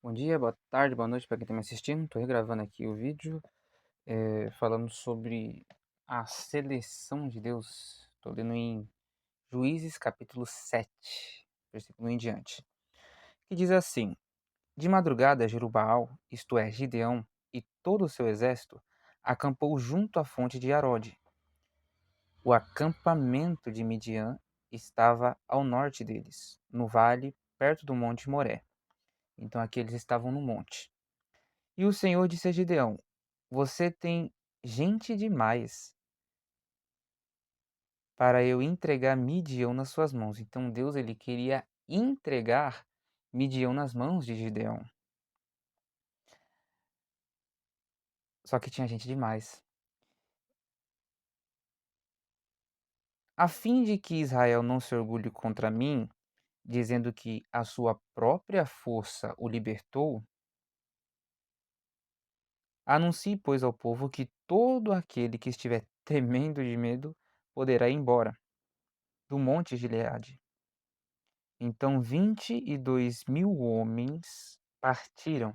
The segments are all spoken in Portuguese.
Bom dia, boa tarde, boa noite para quem está me assistindo. Estou regravando aqui o vídeo, falando sobre a seleção de Deus. Estou lendo em Juízes capítulo 7, versículo 1 em diante, que diz assim: De madrugada, Jerubaal, isto é, Gideão, e todo o seu exército, acampou junto à fonte de Arode. O acampamento de Midian estava ao norte deles, no vale, perto do monte Moré. Então aqui eles estavam no monte. E o Senhor disse a Gideão: Você tem gente demais para eu entregar Midian nas suas mãos. Então Deus ele queria entregar Midian nas mãos de Gideão. Só que tinha gente demais. A fim de que Israel não se orgulhe contra mim, dizendo que a sua própria força o libertou, anuncie, pois, ao povo que todo aquele que estiver tremendo de medo poderá ir embora do monte Gileade. Então 22.000 homens partiram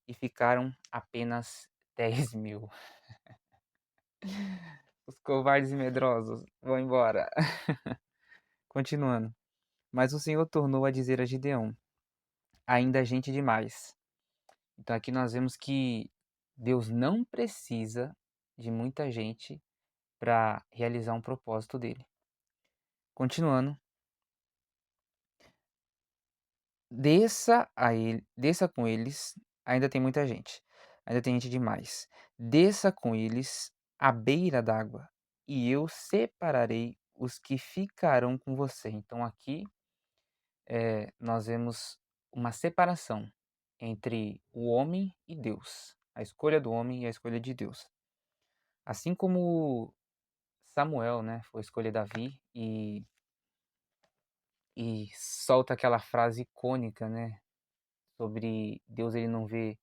e ficaram apenas 10.000. Os covardes e medrosos vão embora. Continuando. Mas o Senhor tornou a dizer a Gideão: Ainda há gente demais. Então aqui nós vemos que Deus não precisa de muita gente para realizar um propósito dele. Continuando. Desça com eles, ainda tem muita gente, ainda tem gente demais. Desça com eles à beira d'água, e eu separarei os que ficarão com você. Então aqui nós vemos uma separação entre o homem e Deus, a escolha do homem e a escolha de Deus. Assim como Samuel, né, foi escolher Davi e solta aquela frase icônica, né, sobre Deus ele não vê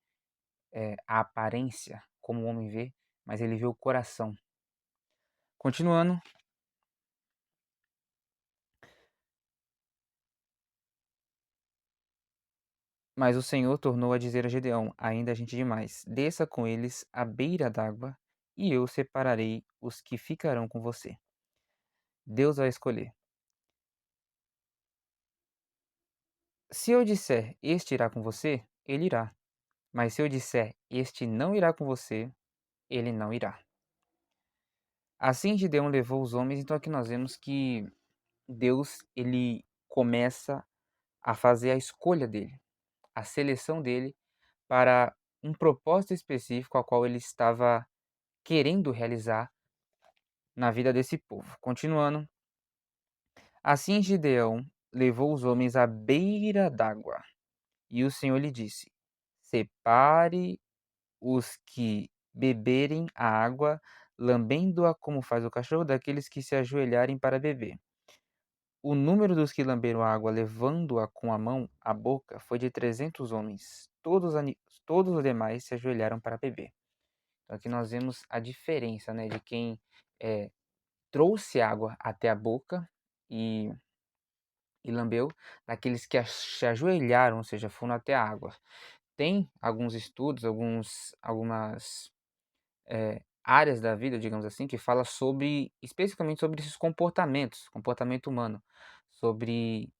a aparência como o homem vê, mas ele vê o coração. Continuando, mas o Senhor tornou a dizer a Gedeão: Ainda há gente demais, desça com eles à beira d'água, e eu separarei os que ficarão com você. Deus vai escolher. Se eu disser, este irá com você, ele irá. Mas se eu disser, este não irá com você, ele não irá. Assim Gideão levou os homens, então aqui nós vemos que Deus ele começa a fazer a escolha dele, a seleção dele para um propósito específico ao qual ele estava querendo realizar na vida desse povo. Continuando, assim Gideão levou os homens à beira d'água, e o Senhor lhe disse: Separe os que beberem a água, lambendo-a como faz o cachorro, daqueles que se ajoelharem para beber. O número dos que lamberam a água, levando-a com a mão à boca, foi de 300 homens. Todos os demais se ajoelharam para beber. Então, aqui nós vemos a diferença, né, de quem trouxe água até a boca e, e lambeu, daqueles que se ajoelharam, ou seja, foram até a água. Tem alguns estudos, algumas áreas da vida, digamos assim, que fala sobre, especificamente sobre esses comportamentos, comportamento humano, sobre,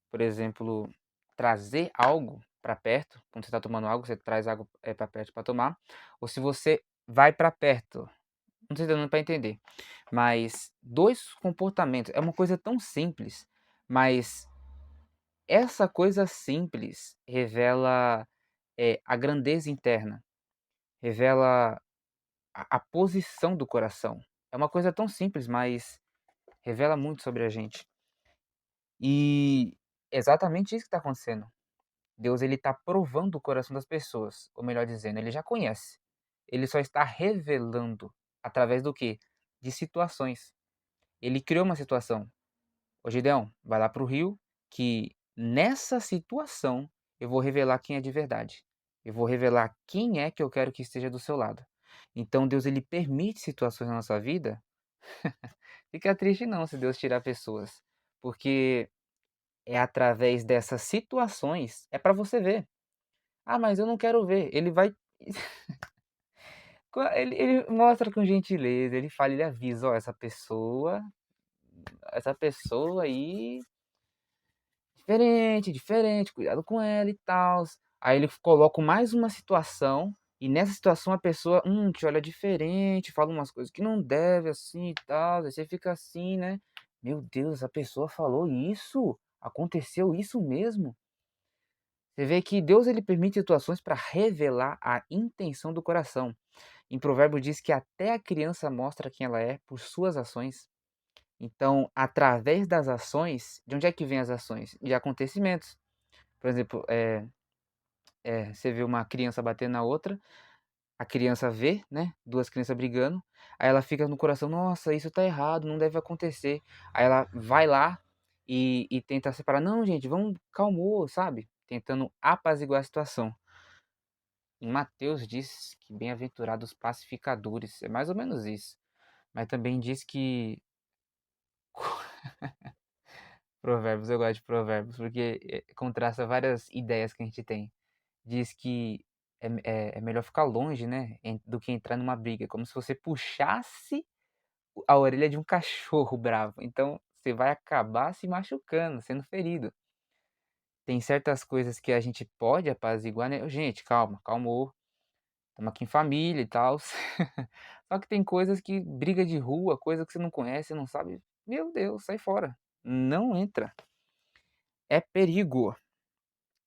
por exemplo, trazer algo para perto, quando você está tomando algo, você traz algo para perto para tomar, ou se você vai para perto. Não sei se tá dando para entender. Mas dois comportamentos é uma coisa tão simples, mas essa coisa simples revela a grandeza interna, revela a posição do coração. É uma coisa tão simples, mas revela muito sobre a gente. E é exatamente isso que está acontecendo. Deus ele está provando o coração das pessoas, ou melhor dizendo, ele já conhece. Ele só está revelando através do quê? De situações. Ele criou uma situação. Ô Gideão, vai lá para o rio, que nessa situação eu vou revelar quem é de verdade. Eu vou revelar quem é que eu quero que esteja do seu lado. Então Deus ele permite situações na nossa vida. Fica triste não se Deus tirar pessoas, porque é através dessas situações, é para você ver. Ah, mas eu não quero ver. Ele vai ele mostra com gentileza, ele fala, ele avisa: "Ó, essa pessoa aí diferente, diferente, cuidado com ela e tal". Aí ele coloca mais uma situação, e nessa situação a pessoa, te olha diferente, fala umas coisas que não deve, assim e tal. Aí você fica assim, né? Meu Deus, essa pessoa falou isso? Aconteceu isso mesmo? Você vê que Deus ele permite situações para revelar a intenção do coração. Em Provérbio diz que até a criança mostra quem ela é por suas ações. Então, através das ações, de onde é que vem as ações? De acontecimentos. Por exemplo, você vê uma criança batendo na outra, a criança vê, né, duas crianças brigando, aí ela fica no coração, nossa, isso tá errado, não deve acontecer. Aí ela vai lá e tenta separar, não, gente, vamos, calmou, sabe? Tentando apaziguar a situação. Em Mateus diz que bem-aventurados pacificadores, é mais ou menos isso. Mas também diz que Provérbios, eu gosto de Provérbios, porque contrasta várias ideias que a gente tem. Diz que é melhor ficar longe, né, do que entrar numa briga, como se você puxasse a orelha de um cachorro bravo. Então, você vai acabar se machucando, sendo ferido. Tem certas coisas que a gente pode apaziguar, né? Gente, calma, calmou. Estamos aqui em família e tal. Só que tem coisas que, briga de rua, coisa que você não conhece, não sabe. Meu Deus, sai fora. Não entra. É perigo.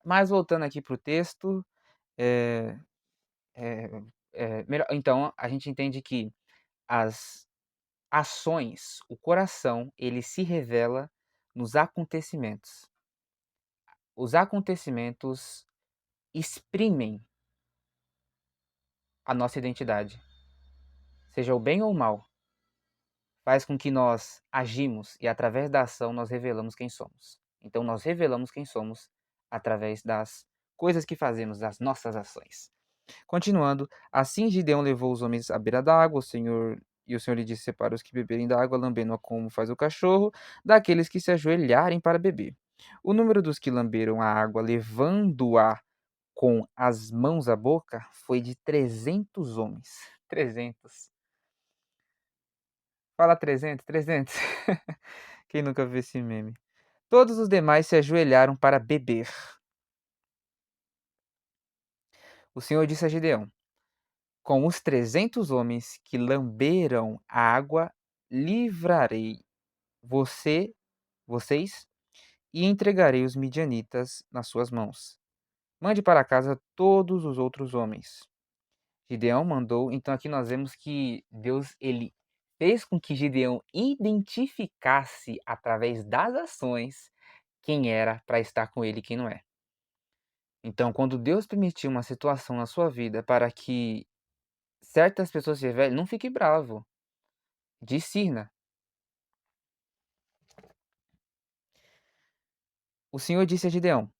Mas voltando aqui para o texto, é, é, melhor, então a gente entende que as ações, o coração, ele se revela nos acontecimentos. Os acontecimentos exprimem a nossa identidade, seja o bem ou o mal. Faz com que nós agimos e através da ação nós revelamos quem somos. Então nós revelamos quem somos através das coisas que fazemos, das nossas ações. Continuando, assim Gideão levou os homens à beira da água, o Senhor lhe disse: separa os que beberem da água, lambendo-a como faz o cachorro, daqueles que se ajoelharem para beber. O número dos que lamberam a água, levando-a com as mãos à boca, foi de 300 homens. 300. Fala 300, 300. Quem nunca viu esse meme? Todos os demais se ajoelharam para beber. O Senhor disse a Gideão: com os 300 homens que lamberam a água, livrarei vocês, e entregarei os midianitas nas suas mãos. Mande para casa todos os outros homens. Gideão mandou, então aqui nós vemos que Deus ele fez com que Gideão identificasse através das ações quem era para estar com ele e quem não é. Então, quando Deus permitiu uma situação na sua vida para que certas pessoas se revelem, não fique bravo. Discirna. O Senhor disse a Gideão: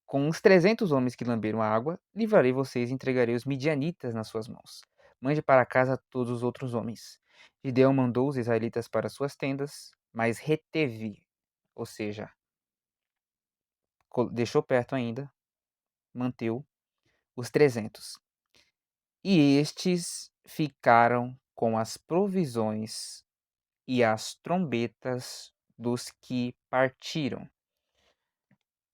com os 300 homens que lamberam a água, livrarei vocês e entregarei os midianitas nas suas mãos. Mande para casa todos os outros homens. Gideão mandou os israelitas para suas tendas, mas reteve, ou seja, deixou perto ainda, manteu os 300. E estes ficaram com as provisões e as trombetas dos que partiram.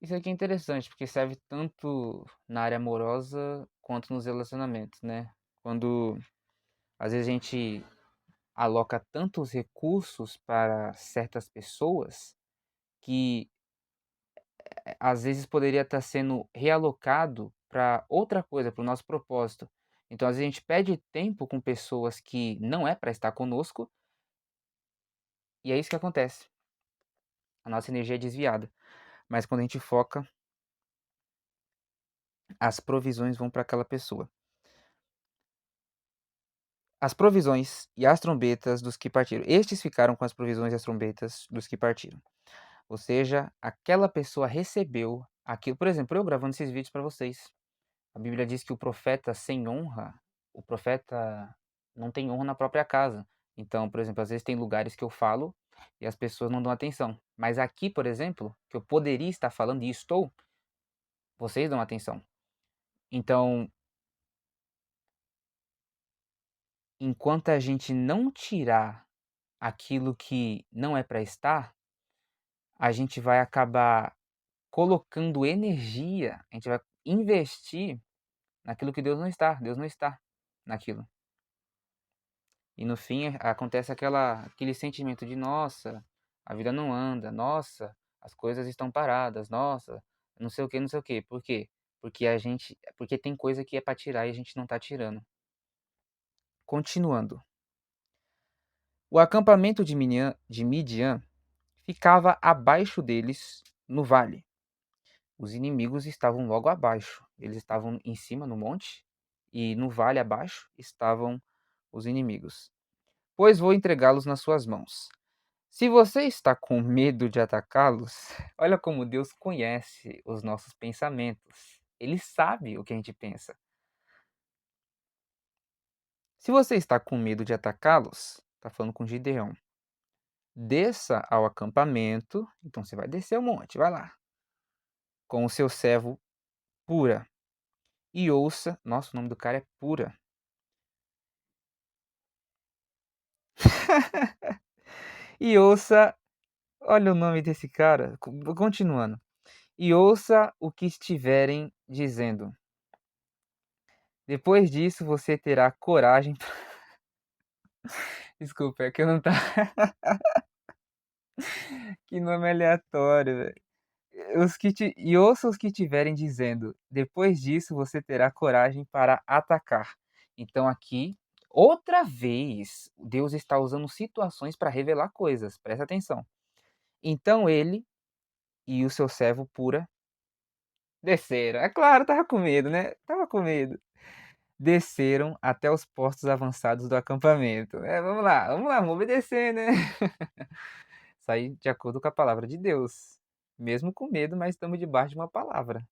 Isso aqui é interessante, porque serve tanto na área amorosa quanto nos relacionamentos, né? Quando às vezes a gente aloca tantos recursos para certas pessoas que às vezes poderia estar sendo realocado para outra coisa, para o nosso propósito. Então, às vezes a gente perde tempo com pessoas que não é para estar conosco, e é isso que acontece. A nossa energia é desviada. Mas quando a gente foca, as provisões vão para aquela pessoa. As provisões e as trombetas dos que partiram. Estes ficaram com as provisões e as trombetas dos que partiram. Ou seja, aquela pessoa recebeu aquilo. Por exemplo, eu gravando esses vídeos para vocês. A Bíblia diz que o profeta sem honra, o profeta não tem honra na própria casa. Então, por exemplo, às vezes tem lugares que eu falo e as pessoas não dão atenção. Mas aqui, por exemplo, que eu poderia estar falando e estou, vocês dão atenção. Então, enquanto a gente não tirar aquilo que não é para estar, a gente vai acabar colocando energia, a gente vai investir naquilo que Deus não está naquilo. E no fim acontece aquele sentimento de nossa, a vida não anda, nossa, as coisas estão paradas, nossa, não sei o que, não sei o que. Por quê? Porque tem coisa que é para tirar e a gente não tá tirando. Continuando. O acampamento de Midian ficava abaixo deles no vale. Os inimigos estavam logo abaixo. Eles estavam em cima no monte e no vale abaixo estavam os inimigos. Pois vou entregá-los nas suas mãos. Se você está com medo de atacá-los, olha como Deus conhece os nossos pensamentos. Ele sabe o que a gente pensa. Se você está com medo de atacá-los, está falando com Gideão, desça ao acampamento. Então você vai descer o monte, vai lá, com o seu servo Pura, e ouça. Nossa, o nome do cara é Pura. E ouça. Olha o nome desse cara. Continuando. E ouça o que estiverem dizendo. Depois disso, você terá coragem. Desculpa, é que eu não tá. Que nome aleatório, velho. E ouça os que estiverem dizendo. Depois disso, você terá coragem para atacar. Então, aqui, outra vez, Deus está usando situações para revelar coisas. Presta atenção. Então ele e o seu servo Pura desceram. É claro, tava com medo, né? Tava com medo. Desceram até os postos avançados do acampamento. Vamos lá, vamos obedecer, né? Sair de acordo com a palavra de Deus. Mesmo com medo, mas estamos debaixo de uma palavra.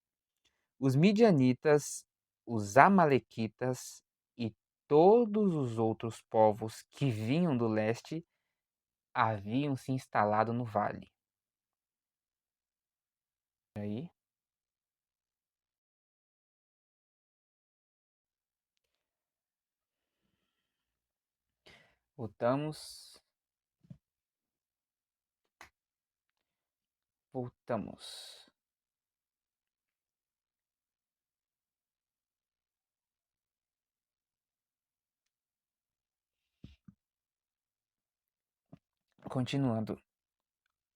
Os midianitas, os amalequitas e todos os outros povos que vinham do leste haviam se instalado no vale. Aí, voltamos, voltamos. Continuando.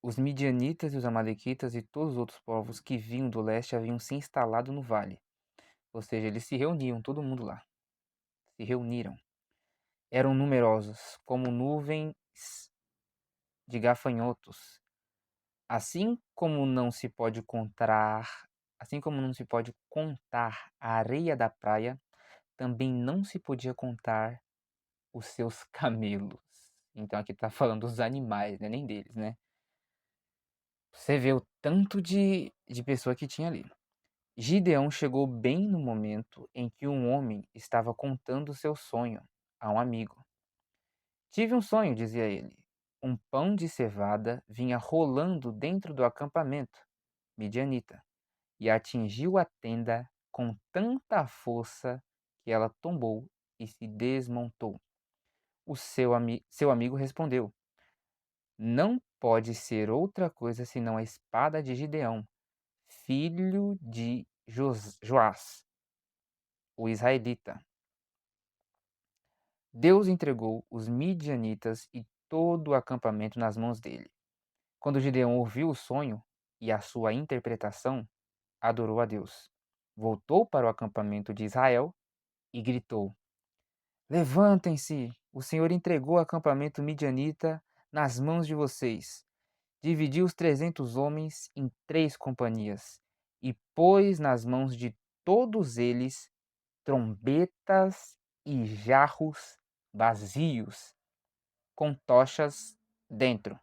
Os midianitas e os amalequitas e todos os outros povos que vinham do leste haviam se instalado no vale. Ou seja, eles se reuniam, todo mundo lá. Se reuniram. Eram numerosos, como nuvens de gafanhotos. Assim como não se pode contar, assim como não se pode contar a areia da praia, também não se podia contar os seus camelos. Então aqui tá falando dos animais, né? Nem deles, né? Você vê o tanto de pessoa que tinha ali. Gideão chegou bem no momento em que um homem estava contando seu sonho a um amigo. Tive um sonho, dizia ele. Um pão de cevada vinha rolando dentro do acampamento midianita e atingiu a tenda com tanta força que ela tombou e se desmontou. Seu amigo respondeu: Não pode ser outra coisa senão a espada de Gideão, filho de Joás, o israelita. Deus entregou os midianitas e todo o acampamento nas mãos dele. Quando Gideão ouviu o sonho e a sua interpretação, adorou a Deus. Voltou para o acampamento de Israel e gritou: Levantem-se! O Senhor entregou o acampamento midianita nas mãos de vocês. Dividiu os 300 homens em 3 companhias e pôs nas mãos de todos eles trombetas e jarros vazios com tochas dentro.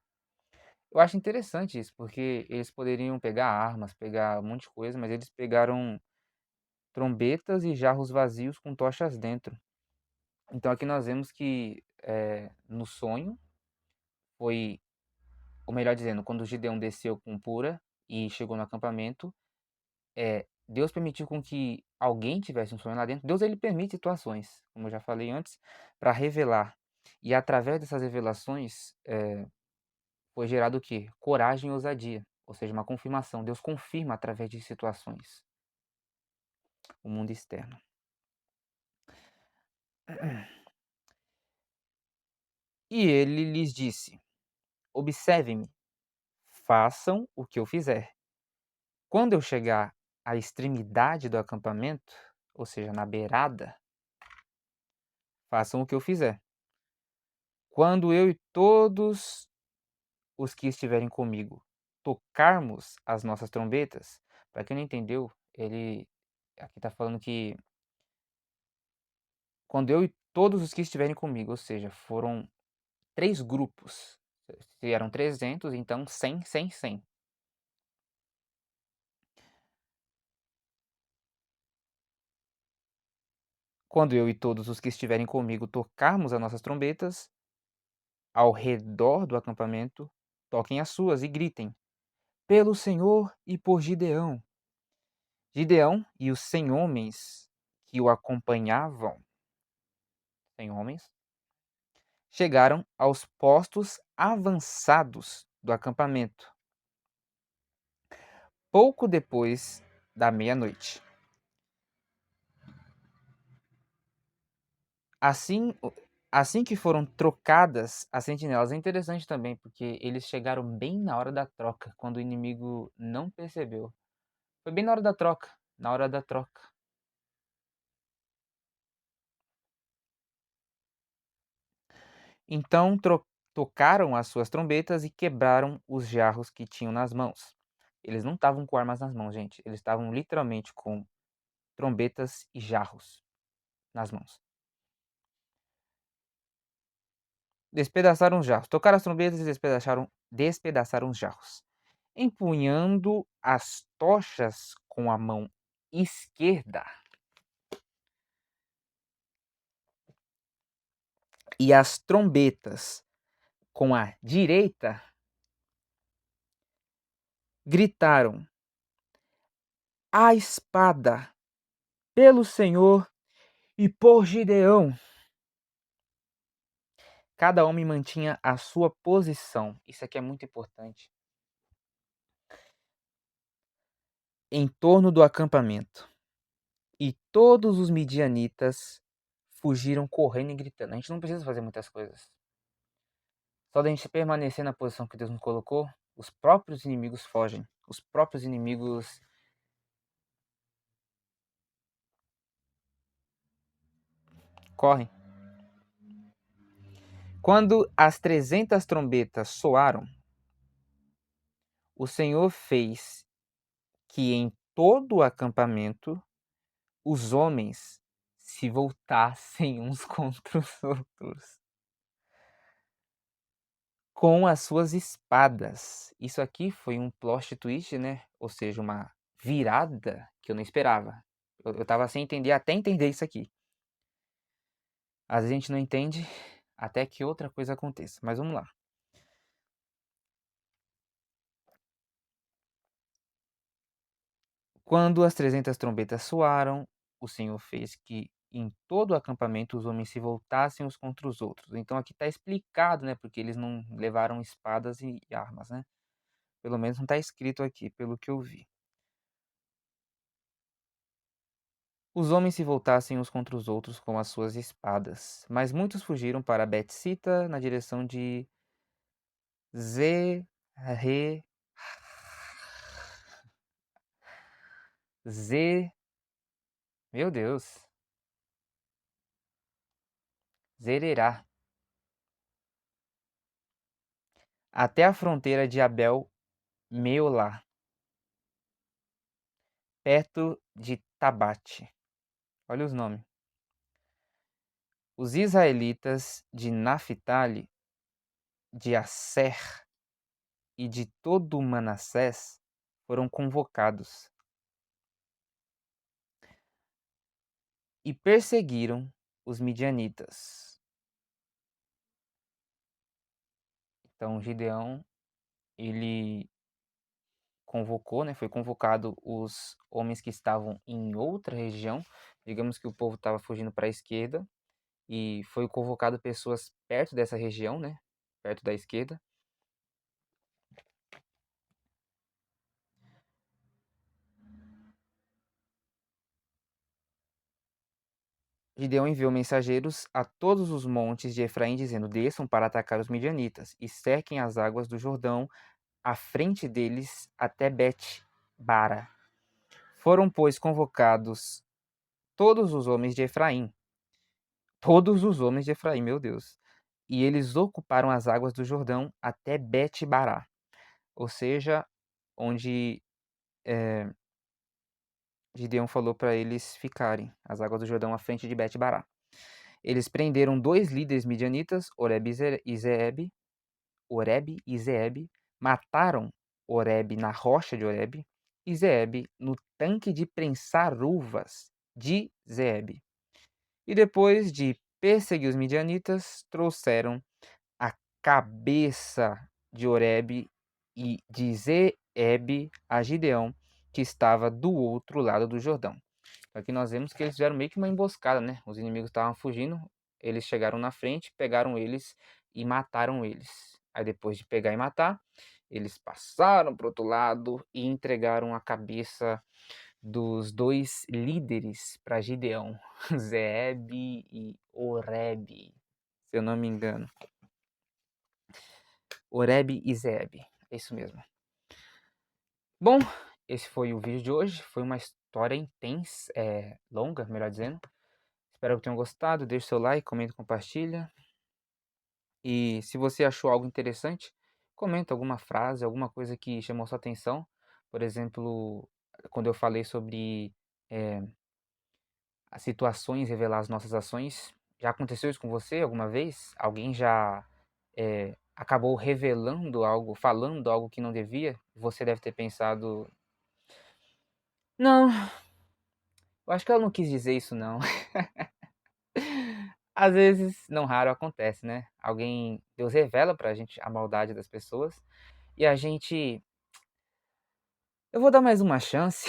Eu acho interessante isso, porque eles poderiam pegar armas, pegar um monte de coisa, mas eles pegaram trombetas e jarros vazios com tochas dentro. Então aqui nós vemos que no sonho foi, ou melhor dizendo, quando Gideão desceu com Pura e chegou no acampamento, Deus permitiu com que alguém tivesse um sonho lá dentro. Deus ele permite situações, como eu já falei antes, para revelar. E através dessas revelações foi gerado o quê? Coragem e ousadia, ou seja, uma confirmação. Deus confirma através de situações o mundo externo. E ele lhes disse: Observem-me, façam o que eu fizer. Quando eu chegar à extremidade do acampamento, ou seja, na beirada, façam o que eu fizer. Quando eu e todos os que estiverem comigo tocarmos as nossas trombetas, para quem não entendeu, ele aqui está falando que quando eu e todos os que estiverem comigo, ou seja, foram 3 grupos, se eram 300, então 100, 100, 100. Quando eu e todos os que estiverem comigo tocarmos as nossas trombetas, ao redor do acampamento, toquem as suas e gritem: Pelo Senhor e por Gideão. Gideão e os 100 homens que o acompanhavam, 100 homens, chegaram aos postos avançados do acampamento, pouco depois da meia-noite. Assim, assim que foram trocadas as sentinelas, é interessante também, porque eles chegaram bem na hora da troca, quando o inimigo não percebeu. Foi bem na hora da troca, na hora da troca. Então tocaram as suas trombetas e quebraram os jarros que tinham nas mãos. Eles não estavam com armas nas mãos, gente. Eles estavam literalmente com trombetas e jarros nas mãos. Despedaçaram os jarros. Tocaram as trombetas e despedaçaram os jarros. Empunhando as tochas com a mão esquerda e as trombetas com a direita, gritaram: A espada, pelo Senhor e por Gideão. Cada homem mantinha a sua posição. Isso aqui é muito importante. Em torno do acampamento. E todos os midianitas fugiram correndo e gritando. A gente não precisa fazer muitas coisas. Só da gente permanecer na posição que Deus nos colocou, os próprios inimigos fogem. Os próprios inimigos correm. Quando as 300 trombetas soaram, o Senhor fez que em todo o acampamento os homens se voltassem uns contra os outros com as suas espadas. Isso aqui foi um plot twist, né? Ou seja, uma virada que eu não esperava. Eu tava sem entender até entender isso aqui. Às vezes a gente não entende até que outra coisa aconteça. Mas vamos lá. Quando as 300 trombetas soaram, o Senhor fez que em todo o acampamento os homens se voltassem uns contra os outros. Então aqui está explicado, né? Porque eles não levaram espadas e armas, né? Pelo menos não está escrito aqui, pelo que eu vi. Os homens se voltassem uns contra os outros com as suas espadas, mas muitos fugiram para Betsita na direção de Zerre... Z... Meu Deus. Zererá. Até a fronteira de Abel Meolá, perto de Tabate. Olha os nomes. Os israelitas de Naphtali, de Asser e de todo Manassés foram convocados e perseguiram os midianitas. Então Gideão, ele convocou, né, foi convocado os homens que estavam em outra região, digamos que o povo estava fugindo para a esquerda, e foi convocado pessoas perto dessa região, né, perto da esquerda. Gideão enviou mensageiros a todos os montes de Efraim, dizendo: Desçam para atacar os midianitas e cerquem as águas do Jordão à frente deles até Bet-bara. Foram, pois, convocados todos os homens de Efraim, meu Deus, e eles ocuparam as águas do Jordão até Bet-bará, ou seja, onde Gideão falou para eles ficarem, as águas do Jordão à frente de Bet-bará. Eles prenderam 2 líderes midianitas, Oreb e Zeeb, mataram Oreb na rocha de Oreb e Zeeb no tanque de prensar uvas de Zeeb. E depois de perseguir os midianitas, trouxeram a cabeça de Oreb e de Zeeb a Gideão, que estava do outro lado do Jordão. Aqui nós vemos que eles fizeram meio que uma emboscada, né? Os inimigos estavam fugindo, eles chegaram na frente, pegaram eles e mataram eles. Aí depois de pegar e matar, eles passaram para o outro lado e entregaram a cabeça dos 2 líderes para Gideão, Zeeb e Oreb, se eu não me engano. Oreb e Zeeb, é isso mesmo. Bom, esse foi o vídeo de hoje, foi uma história intensa, longa, melhor dizendo. Espero que tenham gostado, deixe seu like, comenta, compartilha. E se você achou algo interessante, comenta alguma frase, alguma coisa que chamou sua atenção. Por exemplo, quando eu falei sobre as situações revelar as nossas ações. Já aconteceu isso com você alguma vez? Alguém já acabou revelando algo, falando algo que não devia? Você deve ter pensado, não, eu acho que ela não quis dizer isso não. Às vezes, não raro, acontece, né? Deus revela pra gente a maldade das pessoas e a gente, eu vou dar mais uma chance,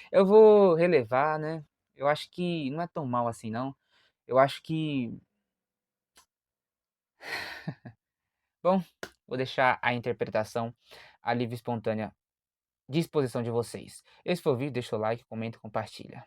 eu vou relevar, né? Eu acho que não é tão mal assim não. Eu acho que, bom, vou deixar a interpretação a livre e espontânea disposição de vocês. Esse foi o vídeo, deixa o like, comenta e compartilha.